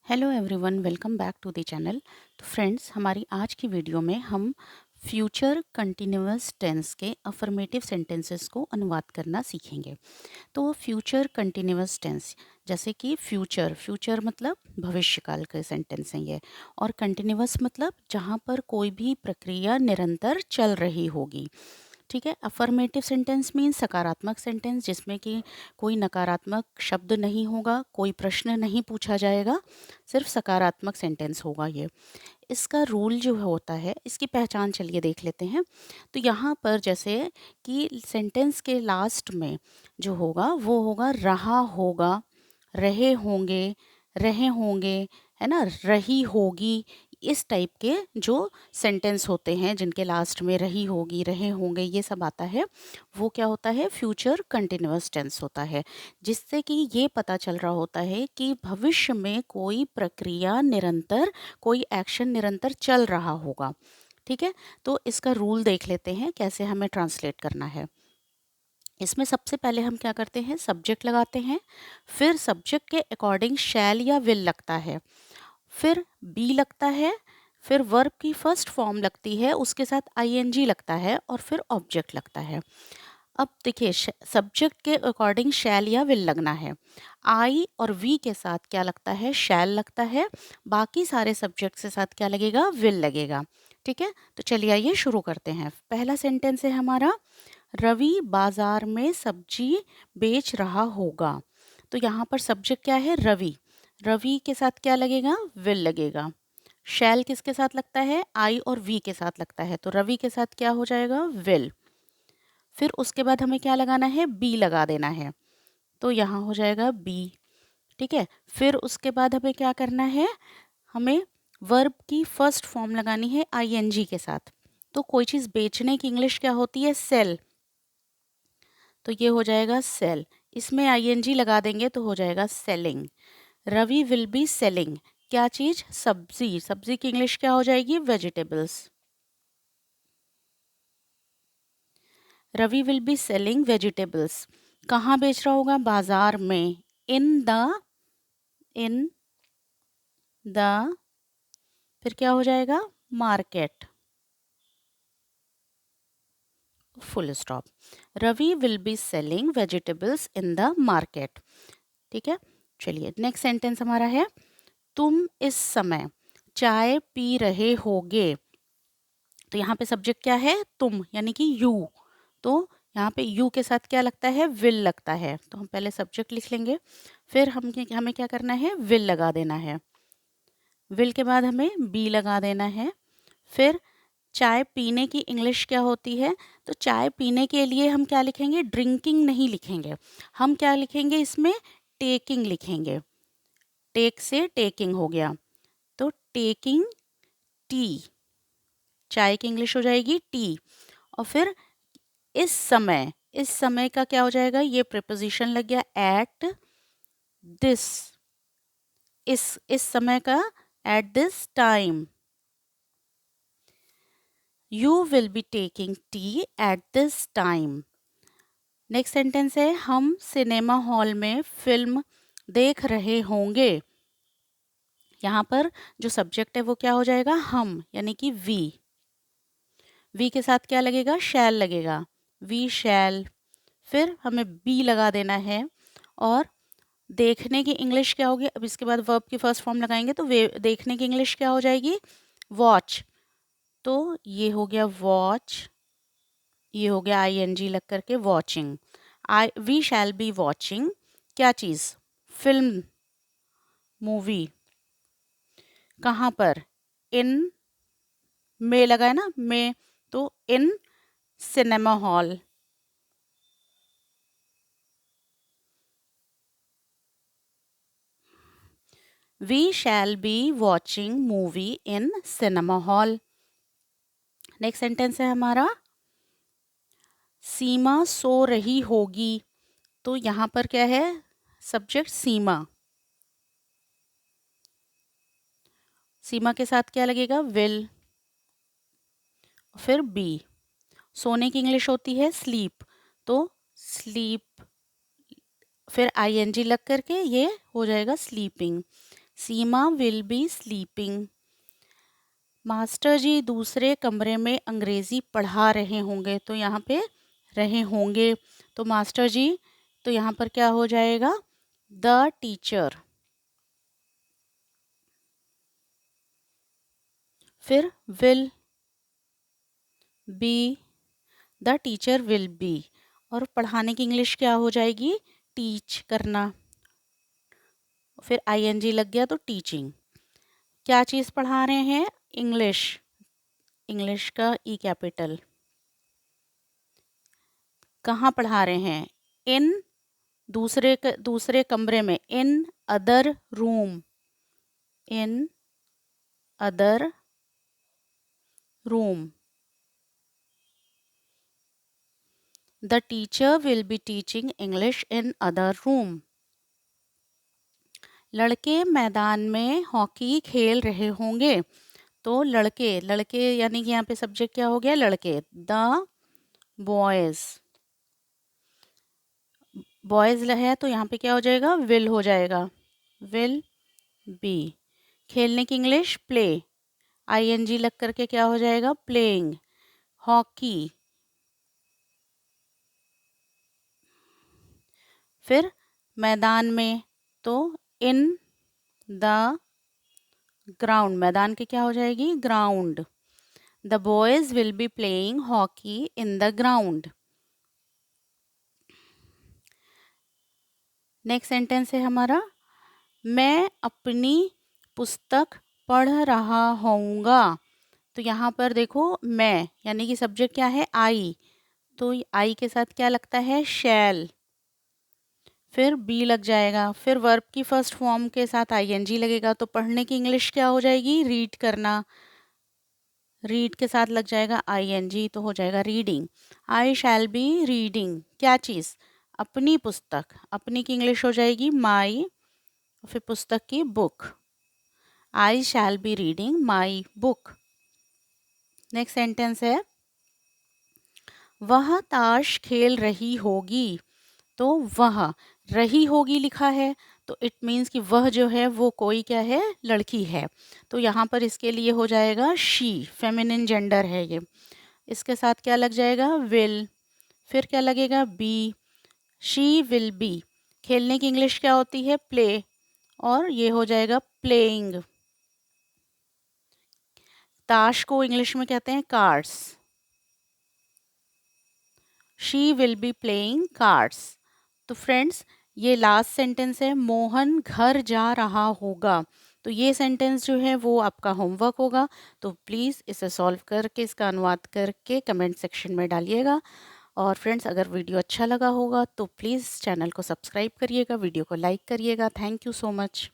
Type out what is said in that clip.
Hello everyone, welcome back to the channel. तो friends, हमारी आज की वीडियो में हम फ्यूचर कंटिन्यूअस टेंस के अफर्मेटिव सेंटेंसेस को अनुवाद करना सीखेंगे। तो फ्यूचर कंटिन्यूअस टेंस, जैसे कि फ्यूचर फ्यूचर मतलब भविष्यकाल के सेंटेंस हैं ये, और कंटिन्यूअस मतलब जहाँ पर कोई भी प्रक्रिया निरंतर चल रही होगी। ठीक है। अफर्मेटिव सेंटेंस मीन्स सकारात्मक सेंटेंस जिसमें कि कोई नकारात्मक शब्द नहीं होगा, कोई प्रश्न नहीं पूछा जाएगा, सिर्फ सकारात्मक सेंटेंस होगा ये। इसका रूल जो होता है, इसकी पहचान चलिए देख लेते हैं। तो यहाँ पर जैसे कि सेंटेंस के लास्ट में जो होगा वो होगा रहा होगा, रहे होंगे, है ना, रही होगी। इस टाइप के जो सेंटेंस होते हैं जिनके लास्ट में रही होगी, रहे होंगे, ये सब आता है, वो क्या होता है, फ्यूचर कंटिन्यूअस टेंस होता है। जिससे कि ये पता चल रहा होता है कि भविष्य में कोई प्रक्रिया निरंतर, कोई एक्शन निरंतर चल रहा होगा। ठीक है। तो इसका रूल देख लेते हैं कैसे हमें ट्रांसलेट करना है। इसमें सबसे पहले हम क्या करते हैं, सब्जेक्ट लगाते हैं, फिर सब्जेक्ट के अकॉर्डिंग शैल या विल लगता है, फिर बी लगता है, फिर वर्ब की फर्स्ट फॉर्म लगती है, उसके साथ आईएनजी लगता है, और फिर ऑब्जेक्ट लगता है। अब देखिए, सब्जेक्ट के अकॉर्डिंग शैल या विल लगना है। आई और वी के साथ क्या लगता है, शैल लगता है। बाकी सारे सब्जेक्ट के साथ क्या लगेगा, विल लगेगा। ठीक है। तो चलिए आइए शुरू करते हैं। पहला सेंटेंस है हमारा, रवि बाजार में सब्जी बेच रहा होगा। तो यहाँ पर सब्जेक्ट क्या है, रवि। रवि के साथ क्या लगेगा, विल लगेगा। शैल किसके साथ लगता है, आई और वी के साथ लगता है, तो रवि के साथ क्या हो जाएगा, विल। फिर उसके बाद हमें क्या लगाना है, बी लगा देना है, तो यहाँ हो जाएगा बी। ठीक है। फिर उसके बाद हमें क्या करना है, हमें वर्ब की फर्स्ट फॉर्म लगानी है आईएनजी के साथ। तो कोई चीज़ बेचने की इंग्लिश क्या होती है, सेल, तो ये हो जाएगा सेल। इसमें आईएनजी लगा देंगे तो हो जाएगा selling. Ravi will be selling क्या चीज़, सब्जी। सब्जी की इंग्लिश क्या हो जाएगी, vegetables. Ravi will be selling vegetables. कहाँ बेच रहा होगा, बाजार में। इन द फिर क्या हो जाएगा, market, full stop. Ravi will be selling vegetables in the market. ठीक है। चलिए नेक्स्ट सेंटेंस हमारा है, तुम इस समय चाय पी रहे होगे। तो यहाँ पे सब्जेक्ट क्या है, तुम, यानी कि यू। तो यहाँ पे यू के साथ क्या लगता है, विल लगता है, तो हम पहले सब्जेक्ट लिख लेंगे, फिर हमें क्या करना है, विल लगा देना है। विल के बाद हमें बी लगा देना है। फिर चाय पीने की इंग्लिश क्या होती है, तो चाय पीने के लिए हम क्या लिखेंगे, ड्रिंकिंग नहीं लिखेंगे, हम क्या लिखेंगे इसमें, टेकिंग लिखेंगे। टेक से टेकिंग हो गया, तो टेकिंग टी, चाय की इंग्लिश हो जाएगी टी। और फिर इस समय का क्या हो जाएगा, ये प्रीपोजिशन लग गया, एट दिस, इस समय का, at this time. You will be taking tea at this time. Next sentence है, हम सिनेमा हॉल में फिल्म देख रहे होंगे। यहाँ पर जो सब्जेक्ट है वो क्या हो जाएगा, हम, यानी कि वी। वी के साथ क्या लगेगा, शैल लगेगा, वी शैल। फिर हमें बी लगा देना है, और देखने की इंग्लिश क्या होगी, अब इसके बाद वर्ब की फर्स्ट फॉर्म लगाएंगे तो वे देखने की इंग्लिश क्या हो जाएगी, वॉच। तो ये हो गया वॉच, ये हो गया आईएनजी लग करके, watching. We shall be watching क्या चीज़, फिल्म, मूवी। कहाँ पर, इन, में लगा है ना, में, तो in cinema hall. We shall be watching movie in cinema hall. Next sentence है हमारा, सीमा सो रही होगी। तो यहाँ पर क्या है, सब्जेक्ट सीमा। सीमा के साथ क्या लगेगा, विल, फिर बी। सोने की इंग्लिश होती है स्लीप, तो स्लीप, फिर आईएनजी लग करके ये हो जाएगा sleeping. Seema will be sleeping. Master ji दूसरे कमरे में अंग्रेजी पढ़ा रहे होंगे, तो यहाँ पे रहे होंगे, तो मास्टर जी, तो यहाँ पर क्या हो जाएगा, द टीचर। फिर will be, the teacher will be, और पढ़ाने की इंग्लिश क्या हो जाएगी, टीच करना, फिर आईएनजी लग गया तो टीचिंग। क्या चीज़ पढ़ा रहे हैं, इंग्लिश, इंग्लिश का ई कैपिटल। कहाँ पढ़ा रहे हैं, इन दूसरे कमरे में, in other room, in other room. The teacher will be teaching English in other room. लड़के मैदान में हॉकी खेल रहे होंगे, तो लड़के, लड़के यानी कि यहाँ पे सब्जेक्ट क्या हो गया, लड़के, द बॉयज। बॉयज है तो यहाँ पे क्या हो जाएगा, विल हो जाएगा, विल बी। खेलने की इंग्लिश प्ले, आईएनजी लग करके क्या हो जाएगा, प्लेइंग। हॉकी, फिर मैदान में, तो इन द ग्राउंड, मैदान के क्या हो जाएगी, ground. The boys will be playing hockey in the ground. Next sentence है हमारा, मैं अपनी पुस्तक पढ़ रहा होऊंगा। तो यहाँ पर देखो, मैं यानी कि सब्जेक्ट क्या है, आई, तो आई के साथ क्या लगता है, शैल, फिर बी लग जाएगा, फिर वर्ब की फर्स्ट फॉर्म के साथ आईएनजी लगेगा, तो पढ़ने की इंग्लिश क्या हो जाएगी, रीड करना, रीड के साथ लग जाएगा आईएनजी, तो हो जाएगा reading. I shall be reading, क्या चीज़, अपनी पुस्तक, अपनी की इंग्लिश हो जाएगी माई, फिर पुस्तक की book, I shall be reading my book. Next sentence है, वह ताश खेल रही होगी। तो वह, रही होगी लिखा है, तो इट मीन्स कि वह जो है वो कोई क्या है, लड़की है, तो यहाँ पर इसके लिए हो जाएगा शी, फेमिनिन जेंडर है ये। इसके साथ क्या लग जाएगा, विल, फिर क्या लगेगा, बी, शी विल बी। खेलने की इंग्लिश क्या होती है, प्ले, और ये हो जाएगा प्लेइंग। ताश को इंग्लिश में कहते हैं cards, she will be playing cards. तो फ्रेंड्स, ये लास्ट सेंटेंस है, मोहन घर जा रहा होगा। तो ये सेंटेंस जो है वो आपका होमवर्क होगा, तो प्लीज़ इसे सॉल्व करके, इसका अनुवाद करके कमेंट सेक्शन में डालिएगा। और फ्रेंड्स, अगर वीडियो अच्छा लगा होगा तो प्लीज़ चैनल को सब्सक्राइब करिएगा, वीडियो को लाइक करिएगा। Thank you so much.